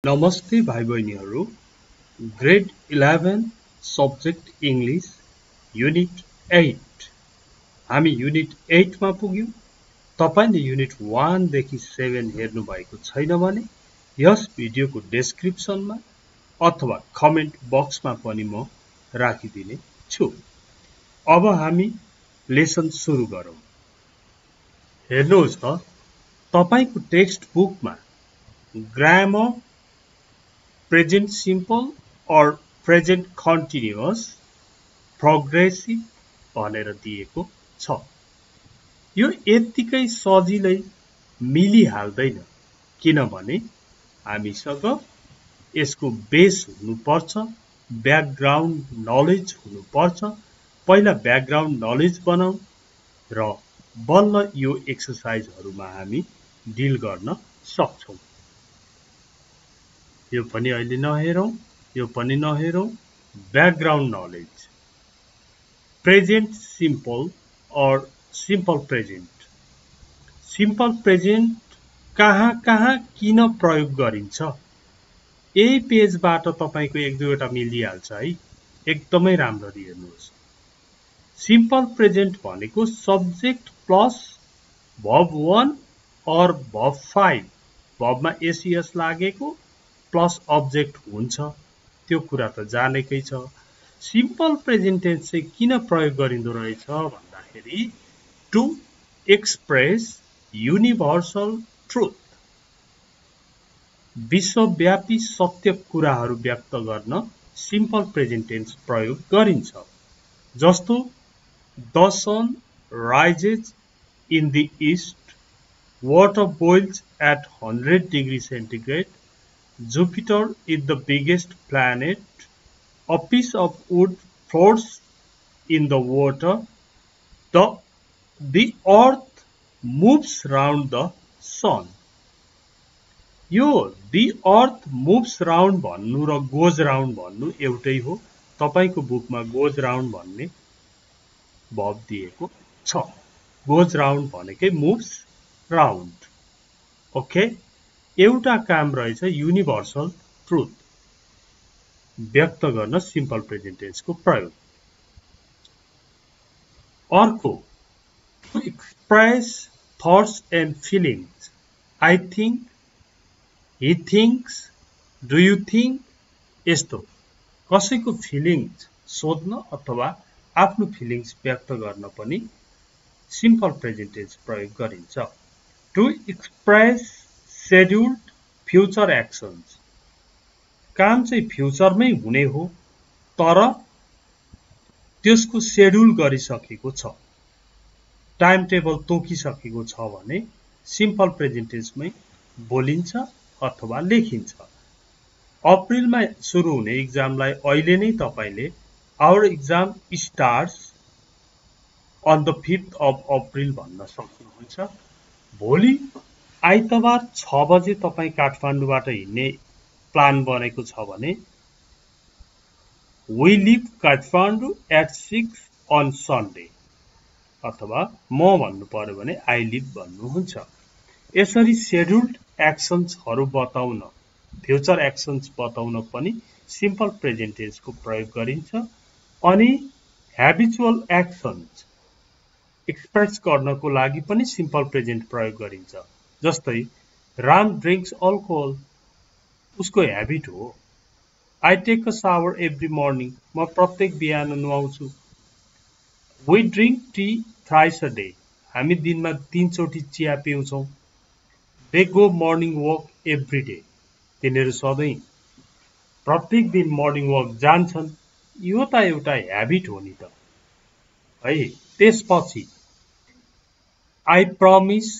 नमस्ते भाइ बहिनीहरू। ग्रेड 11 सब्जेक्ट इंग्लिश युनिट 8 हामी युनिट 8 मा पुग्यौं। तपाईले युनिट 1 देखि 7 हेर्नु भएको छैन भने यस भिडियोको डेस्क्रिप्सनमा अथवा कमेन्ट बक्समा पनि म राखिदिने छु। अब हामी लेसन सुरु गरौं। हेर्नुहोस् त तपाईको टेक्स्ट बुकमा ग्रामर प्रेजेन्ट सिम्पल और प्रेजेन्ट कन्टिन्युअस प्रोग्रेसिभ भनेर दिएको छ। यो यत्तिकै सजिलै मिलिहाल्दैन, किनभने हामीसँग यसको बेस हुनुपर्छ, ब्याकग्राउन्ड नलेज हुनुपर्छ। पहिला ब्याकग्राउन्ड नलेज बनाऊ र बल्ल यो एक्सरसाइजहरुमा हामी डिल गर्न सक्छौं। यो पनि अहिले नहेरौं, यो पनि नहेरौं। ब्याकग्राउन्ड नलेज प्रेजेन्ट सिम्पल और सिम्पल प्रेजेन्ट। सिम्पल प्रेजेन्ट कहाँ कहाँ किन प्रयोग गरिन्छ? यही पेजबाट तपाईको एक दुईवटा मिलिहाल्छ है। एकदमै राम्ररी हेर्नुहोस्। सिम्पल प्रेजेन्ट भनेको सब्जेक्ट प्लस भर्ब 1 और भर्ब 5 भर्बमा एसईएस लागेको प्लस अब्जेक्ट हुन्छ। त्यो कुरा त जानेकै छ। सिम्पल प्रेजेन्ट टेन्स चाहिँ किन प्रयोग गरिँदो रहेछ भन्दाखेरि टु एक्सप्रेस युनिभर्सल ट्रुथ, विश्वव्यापी सत्य कुराहरू व्यक्त गर्न सिम्पल प्रेजेन्ट टेन्स प्रयोग गरिन्छ। जस्तो the sun rises in the east, water boils at 100 degree centigrade, Jupiter is the biggest planet, a piece of wood floats in the water, the earth moves round the sun. यो the earth moves round भन्नु र goes round भन्नु एउटै हो। तपाईको बुकमा goes round भन्ने verb दिएको छ। goes round भनेकै moves round। ओके, एउटा काम रहेछ युनिभर्सल ट्रुथ व्यक्त गर्न सिम्पल प्रेजेन्ट टेन्सको प्रयोग। अर्को to express thoughts and feelings. I think, he thinks, do you think, यस्तो कसैको फिलिङ्स सोध्न अथवा आफ्नो फिलिङ्स व्यक्त गर्न पनि सिम्पल प्रेजेन्ट टेन्स प्रयोग गरिन्छ। To express scheduled future actions. काम चाहिँ फ्युचरमै हुने हो तर त्यसको शेड्युल गरिसकेको छ, टाइम टेबल तोकिसकेको छ भने सिम्पल प्रेजेन्ट टेन्समै बोलिन्छ अथवा लेखिन्छ। अप्रिलमा सुरु हुने एक्जामलाई अहिले नै तपाईले our exam starts on the 5th of April भन्न सक्नुहुन्छ। भोलि आइतबार 6 बजे तपाई काठमाडौँबाट हिँड्ने प्लान बनेको छ भने we leave Kathmandu at 6 on Sunday अथवा म भन्नु पर्यो भने आई लिभ भन्नुहुन्छ। यसरी शेड्युल्ड एक्सन्सहरु बताउन, फ्युचर एक्सन्स बताउन पनि सिम्पल प्रेजेन्ट टेन्सको प्रयोग गरिन्छ। अनि ह्याबिचुअल एक्सन्स एक्सप्रेस गर्नको लागि पनि सिम्पल प्रेजेन्ट प्रयोग गरिन्छ। जस्तै राम ड्रिंक्स अल्कोहल, उसको ह्याबिट हो। I take a shower every morning, म प्रत्येक बिहान नुहाउँछु। We drink tea thrice a day, हामी दिनमा 3 चोटि चिया पिउँछौं। They go morning walk every day, तिनीहरू सधैँ प्रत्येक दिन मर्निङ वक जान्छन्। यो त एउटा ह्याबिट हो नि त है। त्यसपछि I promise,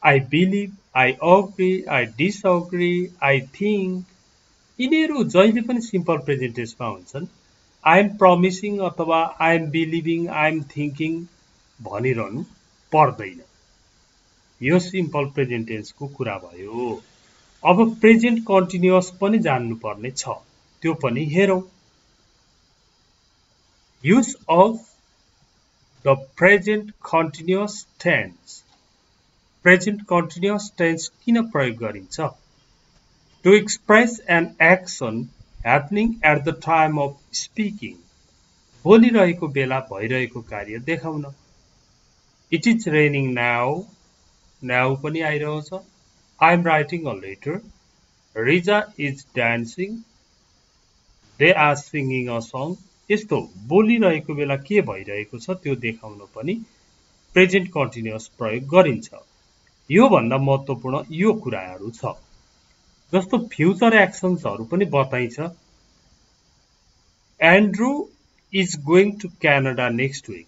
I believe, I agree, I disagree, I think, यिनीहरू जहिले पनि सिम्पल प्रेजेन्ट टेन्समा हुन्छन्। I am promising अथवा I am believing, I am thinking भनिरहनु पर्दैन। यो सिम्पल प्रेजेन्ट टेन्सको कुरा भयो। अब प्रेजेन्ट कन्टिन्युअस पनि जान्नु पर्ने छ, त्यो पनि हेरौं। Use of the present continuous tense। Present continuous tense किन प्रयोग गरिन्छ? To express an action happening at the time of speaking. बोलिरहेको बेला भइरहेको कार्य देखाउन. It is raining now. Now पनि आइरहेछ. I am writing a letter. Riza is dancing. They are singing a song. यस्तो बोलिरहेको बेला के भइरहेको छ त्यो देखाउन पनि प्रेजेन्ट कन्टिन्युअस प्रयोग गरिन्छ. यो भन्दा महत्त्वपूर्ण यो कुराहरू छ. जस्तो फ्युचर एक्सन्सहरू पनि बताइन्छ. Andrew is going to Canada next week.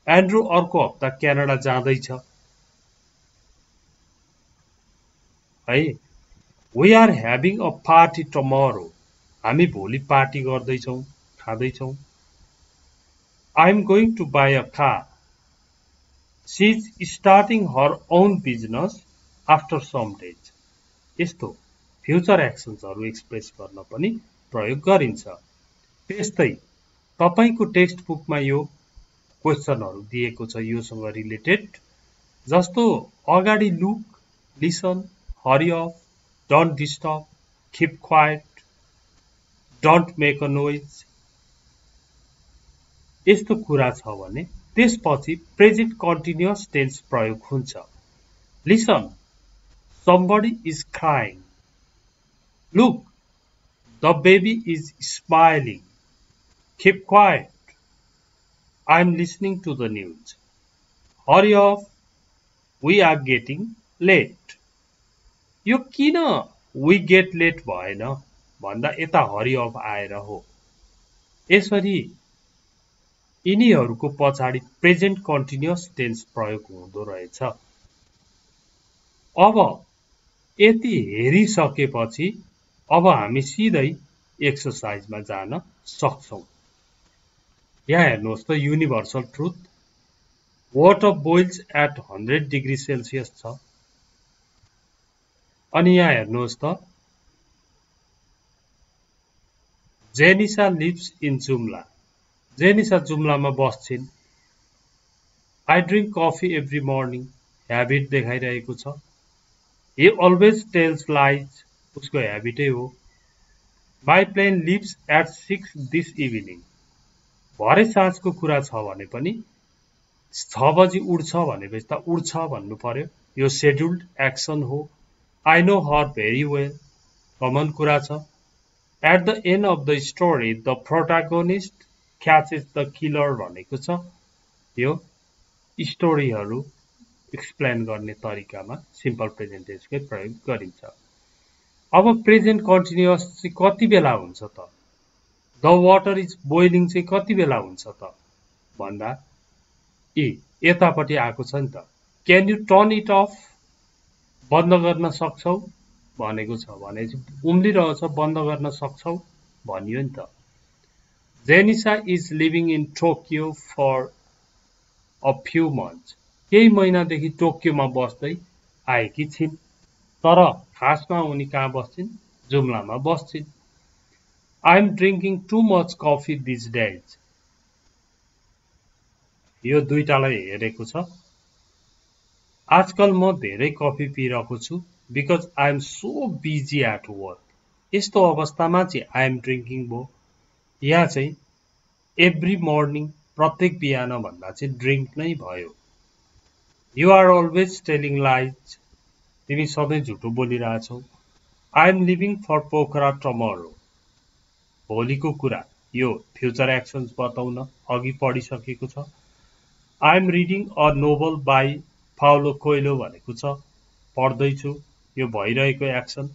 Andrew अर्को हप्ता क्यानाडा जाँदैछ. है. We are having a party tomorrow. हामी भोलि पार्टी गर्दैछौँ, खाँदैछौँ. I am going to buy a car. She is starting her own business after some days. यस्तो future एक्सन्सहरू express गर्न पनि प्रयोग गरिन्छ. त्यस्तै तपाईको टेक्स्ट बुकमा यो क्वेशनहरू दिएको छ योसँग रिलेटेड. जस्तो अगाडि look, listen, Hari of, don't disturb, keep quiet, don't make a noise. यस्तो कुरा छ भने त्यसपछि प्रेजेन्ट कन्टिन्युअस टेन्स प्रयोग हुन्छ. Listen, somebody is crying. Look, the baby is smiling. Keep quiet. I am listening to the news. Hurry up. We are getting late. यो किन we get late भएन भन्दा यता हरी अफ आएर हो. यसरी यिनीहरूको पछाडि प्रेजेन्ट कन्टिन्युअस टेन्स प्रयोग हुँदो रहेछ. अब यति हेरिसकेपछि अब हामी सिधै एक्सरसाइजमा जान सक्छौं. यहाँ हेर्नुहोस् त universal truth. Water boils at 100 degree Celsius छ. अनि यहाँ हेर्नुहोस् त जेनिसा लिभ्स इन जुम्ला. जेनिसा जुम्लामा बस्छिन्. I drink coffee every morning. Habit देखाइरहेको छ. He always tells lies. उसको ह्याबिटै हो. My plane leaves at 6 this evening. भरे साँझको कुरा छ भने पनि 6 बजी उड्छ भनेपछि त उड्छ भन्नु पर्यो. यो शेड्युल्ड एक्सन हो. I know her very well. Common कुरा छ. At the end of the story, the protagonist catches the killer भनेको छ. यो स्टोरीहरू एक्सप्लेन गर्ने तरिकामा सिम्पल प्रेजेन्ट टेन्सकै प्रयोग गरिन्छ. अब प्रेजेन्ट कन्टिन्युअस चाहिँ कति बेला हुन्छ त? द वाटर इज बोइलिङ चाहिँ कति बेला हुन्छ त भन्दा यतापट्टि आएको छ नि त. Can you turn it off? बन्द गर्न सक्छौ भनेको छ भने उम्लिरहेछ बन्द गर्न सक्छौ भनियो नि त. Jenisa is living in Tokyo for a few months. केही महिनादेखि टोकियोमा बस्दै आएकी छिन्. तर खासमा उनी कहाँ बस्छिन्? जुम्लामा बस्छिन्. I am drinking too much coffee these days. यो दुईटालाई हेरेको छ. आजकल म धेरै कफी पिइरहेको छु because I am so busy at work. यस्तो अवस्थामा चाहिँ आई एम ड्रिङ्किङ भयो. यहाँ चाहिँ एभ्री मर्निङ प्रत्येक बिहान भन्दा चाहिँ ड्रिङ्क नै भयो. You are always telling lies. तिमी सधैँ झुटो बोलिरहेछौ. I am leaving for Pokhara tomorrow. भोलिको कुरा यो फ्युचर एक्सन्स बताउन अघि पढिसकेको छ. I am reading a novel by Paulo Coelho भनेको छ. पढ्दैछु यो भइरहेको action.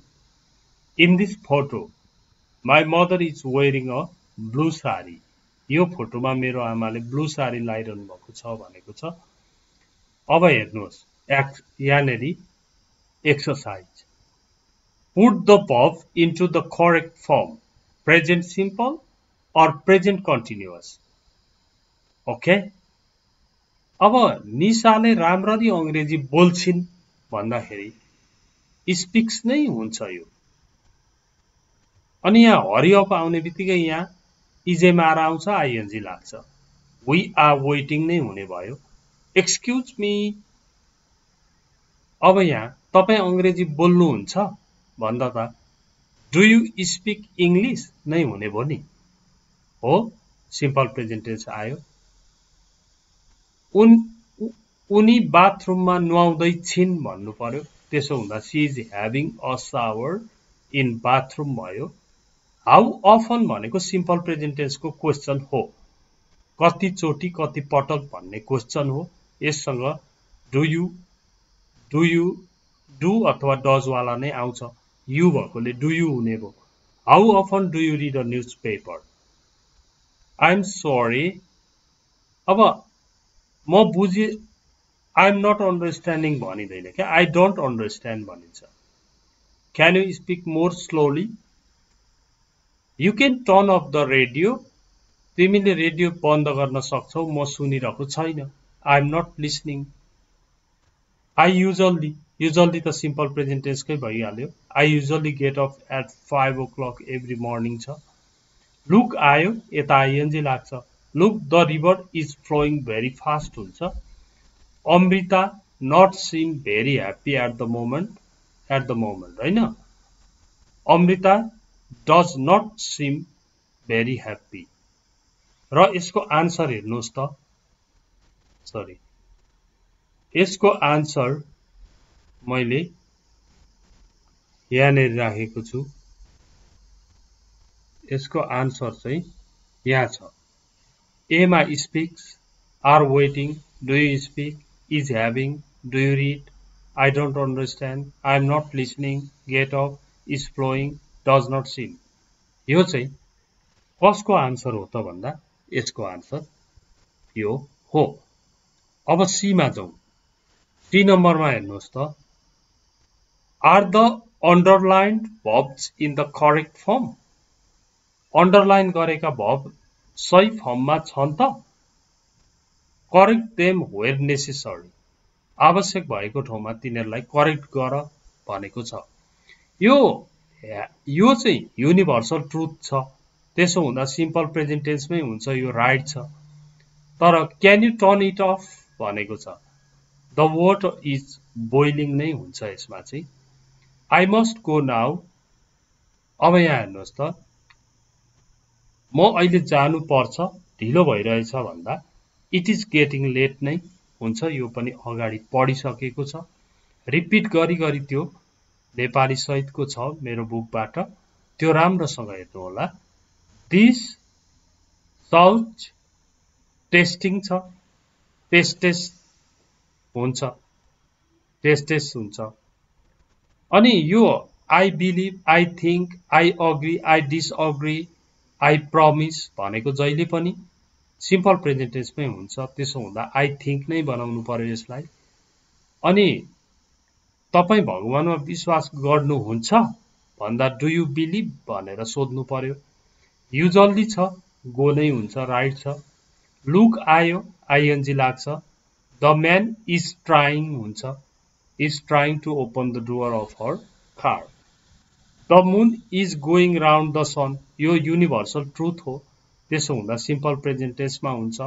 In this photo, my mother is wearing a blue saree. यो फोटोमा मेरो आमाले ब्लू सारी लाइरहनु भएको छ भनेको छ. अब हेर्नुहोस् यहाँनेरि exercise. Put the verb into the correct form. Present simple or present continuous. Okay. अब निशाले राम्ररी अंग्रेजी बोल्छिन् भन्दाखेरि स्पिक्स नै हुन्छ यो. अनि यहाँ हरी अप आउने बित्तिकै यहाँ इजेमार आउँछ, आइएनजी लाग्छ. वी आर वेटिङ नै हुने भयो. Excuse me. अब यहाँ तपाई अंग्रेजी बोल्नुहुन्छ भन्दा त डु यु स्पिक इङ्ग्लिस नै हुने भयो नि हो सिम्पल प्रेजेन्ट टेन्स आयो उनी बाथरुममा नुहाउँदै छिन् भन्नु पर्यो त्यसो हुँदा she is having a shower in bathroom भयो हाउ अफन भनेको सिम्पल प्रेजेन्ट टेन्सको क्वेसन हो कति चोटि कति पटक भन्ने क्वेसन हो यससँग डु यु डु अथवा डज वाला नै आउँछ यु भएकोले डु यु हुने भयो how often do you read a newspaper I am sorry अब म बुझे आई एम नट अन्डरस्ट्यान्डिङ भनिँदैन क्या आई डोन्ट अन्डरस्ट्यान्ड भनिन्छ can you speak more slowly you can turn off the radio तिमीले radio बन्द गर्न सक्छौ म सुनिरहेको छैन I am not listening I usually त सिम्पल प्रेजेन्ट टेन्सकै भइहाल्यो I usually get off at 5 o'clock every morning छ लुक आयो यता आइएनजी लाग्छ look the river is flowing very fast हुन्छ Amrita not seem very happy at the moment होइन Amrita does not seem very happy र यसको आन्सर हेर्नुहोस् त सरी यसको आन्सर मैले यहाँनिर राखेको छु यसको आन्सर चाहिँ यहाँ छ Emma speaks are waiting do you speak is having do you read I don't understand I am not listening get off is flowing does not seem यो चाहिँ कसको आन्सर हो त भन्दा यसको आन्सर यो हो अब सीमा जाउँ सी नम्बरमा हेर्नुहोस् त are the underlined verbs in the correct form underline गरेका भर्ब सही फर्ममा छन् त करेक्ट देम वेयर नेसेसरी आवश्यक भएको ठाउँमा तिनीहरूलाई करेक्ट गर भनेको छ यो चाहिँ युनिभर्सल ट्रुथ छ त्यसो हुँदा सिम्पल प्रेजेन्ट टेन्समै हुन्छ यो राइट छ तर can you turn it off भनेको छ द वाटर इज बोइलिङ नै हुन्छ यसमा चाहिँ आई मस्ट गो नाउ अब यहाँ हेर्नुहोस् त म अहिले जानु पर्छ ढिलो भइरहेछ भन्दा इट इज गेटिङ लेट नै हुन्छ यो पनि अगाडि पढिसकेको छ रिपिट गरी त्यो नेपाली सहितको छ मेरो बुकबाट त्यो राम्रोसँग हेर्नु होला दिस साउथ टेस्टिङ छ टेस्ट हुन्छ अनि यो I believe I think I agree I disagree I promise भनेको जहिले पनि सिम्पल प्रेजेन्ट टेन्समै हुन्छ त्यसो हुँदा आई थिङ्क नै बनाउनु पर्यो यसलाई अनि तपाईँ भगवानमा विश्वास गर्नुहुन्छ भन्दा डु यु बिलिभ भनेर सोध्नु पर्यो युजल्ली छ गो नै हुन्छ राइट छ लुक आयो आइएनजी लाग्छ द म्यान इज ट्राइङ हुन्छ is trying to open the door of her car the moon is going round the sun यो युनिभर्सल ट्रुथ हो त्यसो हुँदा सिम्पल प्रेजेन्ट टेन्समा हुन्छ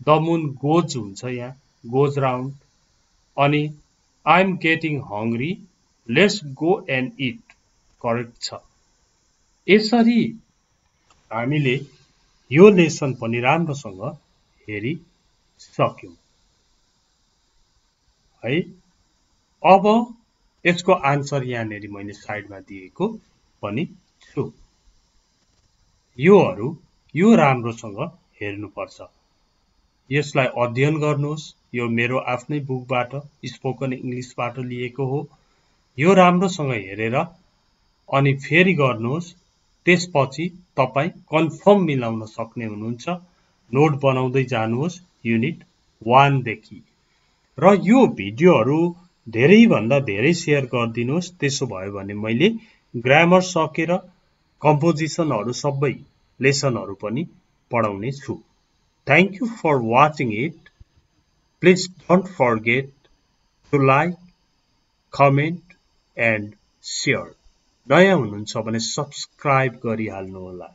द मुन गोज हुन्छ यहाँ गोज राउन्ड अनि I am getting hungry let's go and eat correct छ यसरी हामीले यो लेसन पनि राम्रोसँग हेरिसक्यौं है अब यसको आन्सर यहाँनिर मैले साइडमा दिएको पनि छु यो राम्रोसँग हेर्नुपर्छ यसलाई अध्ययन गर्नुहोस् यो मेरो आफ्नै बुकबाट स्पोकन इङ्ग्लिसबाट लिएको हो यो राम्रोसँग हेरेर अनि फेरि गर्नुहोस् त्यसपछि तपाईँ कन्फर्म मिलाउन सक्ने हुनुहुन्छ नोट बनाउँदै जानुहोस् युनिट 1 देखि र यो भिडियोहरू धेरैभन्दा धेरै शेयर गरिदिनुहोस् त्यसो भयो भने मैले ग्रामर सकेर कम्पोजिसनहरू सबै लेसनहरू पनि पढाउने छु thank you for watching it please don't forget to like comment and share नयाँ हुनुहुन्छ भने सब्सक्राइब गरिहाल्नु होला